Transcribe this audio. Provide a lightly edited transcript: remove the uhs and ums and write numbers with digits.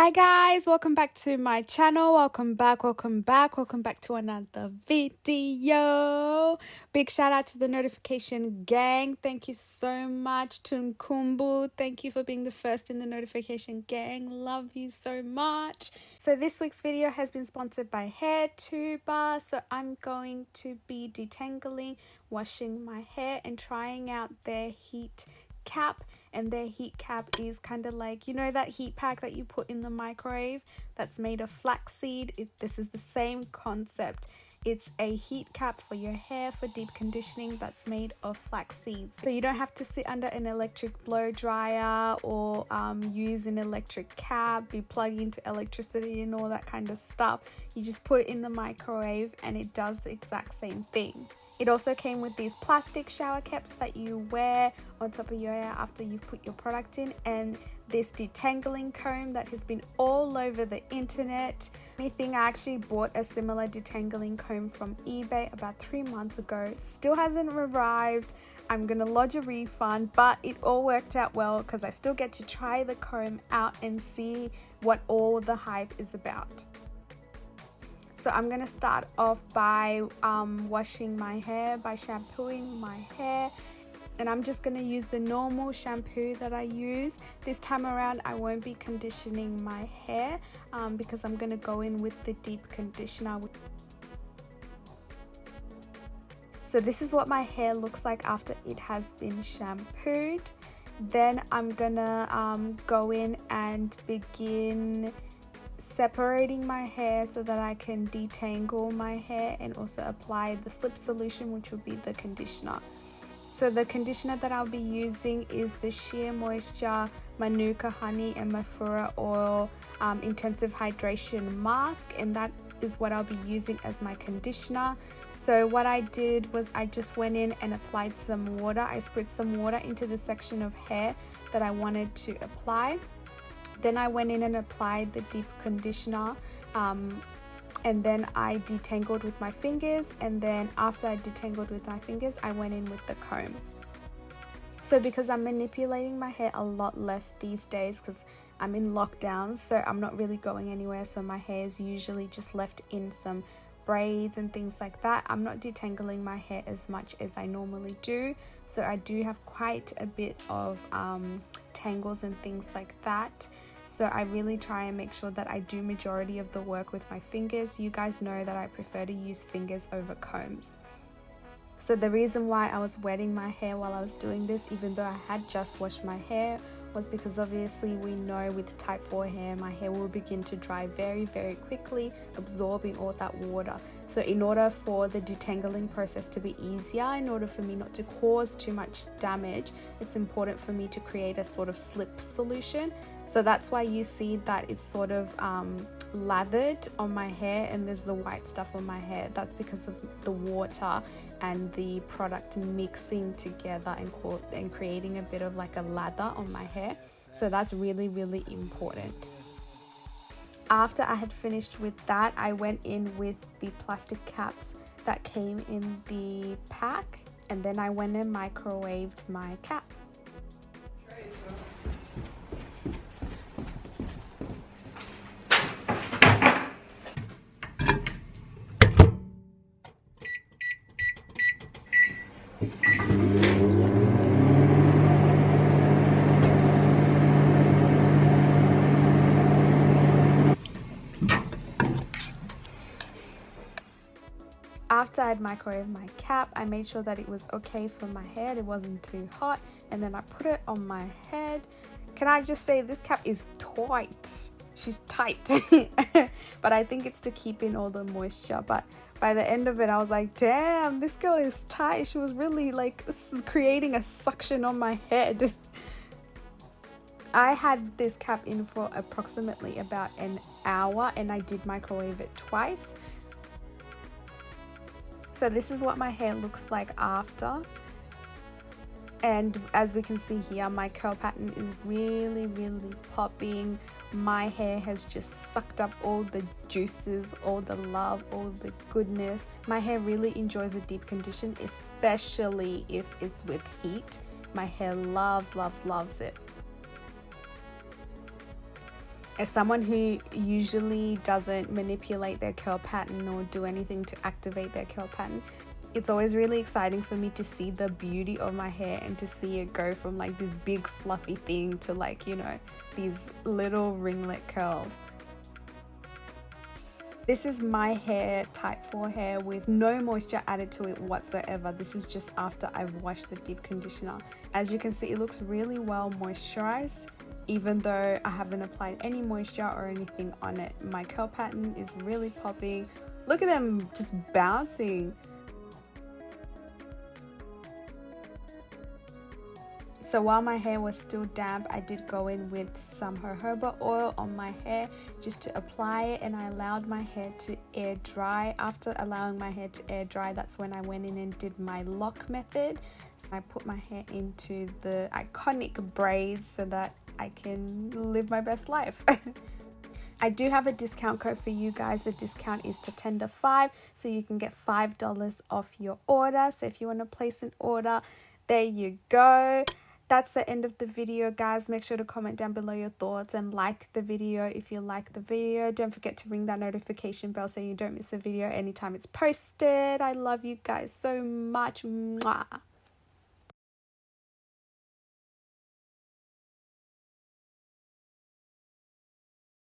Hi guys, welcome back to my channel. Welcome back to another video. Big shout out to the notification gang. Thank you so much. Tunkumbu, thank you for being the first in the notification gang. Love you so much. So this week's video has been sponsored by HairTuber. So I'm going to be detangling, washing my hair and trying out their heat cap. And their heat cap is kind of like, you know, that heat pack that you put in the microwave that's made of flaxseed. This is the same concept. It's a heat cap for your hair for deep conditioning that's made of flax seeds. So you don't have to sit under an electric blow dryer or use an electric cap, be plugged into electricity and all that kind of stuff. You just put it in the microwave and it does the exact same thing. It also came with these plastic shower caps that you wear on top of your hair after you put your product in, and this detangling comb that has been all over the internet. I actually bought a similar detangling comb from eBay about 3 months ago. Still hasn't arrived. I'm gonna lodge a refund, but it all worked out well because I still get to try the comb out and see what all the hype is about. So I'm going to start off by washing my hair, by shampooing my hair. And I'm just going to use the normal shampoo that I use. This time around I won't be conditioning my hair because I'm going to go in with the deep conditioner. So this is what my hair looks like after it has been shampooed. Then I'm going to go in and begin separating my hair so that I can detangle my hair and also apply the slip solution, which will be the conditioner. So the conditioner that I'll be using is the Sheer Moisture Manuka Honey and Mafura Oil Intensive Hydration Mask, and that is what I'll be using as my conditioner. So what I did was I just went in and applied some water. I spritzed some water into the section of hair that I wanted to apply. Then I went in and applied the deep conditioner and then I detangled with my fingers, and then after I detangled with my fingers I went in with the comb. So because I'm manipulating my hair a lot less these days because I'm in lockdown, so I'm not really going anywhere, so my hair is usually just left in some braids and things like that. I'm not detangling my hair as much as I normally do, so I do have quite a bit of tangles and things like that. So I really try and make sure that I do majority of the work with my fingers. You guys know that I prefer to use fingers over combs. So the reason why I was wetting my hair while I was doing this, even though I had just washed my hair, was because obviously we know with type 4 hair, my hair will begin to dry very, very quickly, absorbing all that water. So in order for the detangling process to be easier, in order for me not to cause too much damage, it's important for me to create a sort of slip solution. So that's why you see that it's sort of lathered on my hair and there's the white stuff on my hair. That's because of the water and the product mixing together and creating a bit of like a lather on my hair. So that's really, really important. After I had finished with that, I went in with the plastic caps that came in the pack, and then I went and microwaved my cap. After I'd microwaved my cap, I made sure that it was okay for my head, it wasn't too hot, and then I put it on my head. Can I just say this cap is tight? She's tight. But I think it's to keep in all the moisture. But by the end of it I was like, damn, this girl is tight. She was really like creating a suction on my head. I had this cap in for approximately about an hour and I did microwave it twice. So this is what my hair looks like after, and as we can see here, my curl pattern is really, really popping. My hair has just sucked up all the juices, all the love, all the goodness. My hair really enjoys a deep condition, especially if it's with heat. My hair loves, loves, loves it. As someone who usually doesn't manipulate their curl pattern or do anything to activate their curl pattern, it's always really exciting for me to see the beauty of my hair and to see it go from like this big fluffy thing to like, you know, these little ringlet curls. This is my hair, type 4 hair, with no moisture added to it whatsoever. This is just after I've washed the deep conditioner. As you can see, it looks really well moisturized, even though I haven't applied any moisture or anything on it. My curl pattern is really popping. Look at them just bouncing. So while my hair was still damp, I did go in with some jojoba oil on my hair just to apply it, and I allowed my hair to air dry. After allowing my hair to air dry, that's when I went in and did my lock method. So I put my hair into the iconic braids so that I can live my best life. I do have a discount code for you guys. The discount is tatenda.info, so you can get $5 off your order. So if you want to place an order, there you go. That's the end of the video, guys. Make sure to comment down below your thoughts and like the video if you like the video. Don't forget to ring that notification bell so you don't miss a video anytime it's posted. I love you guys so much. Mwah.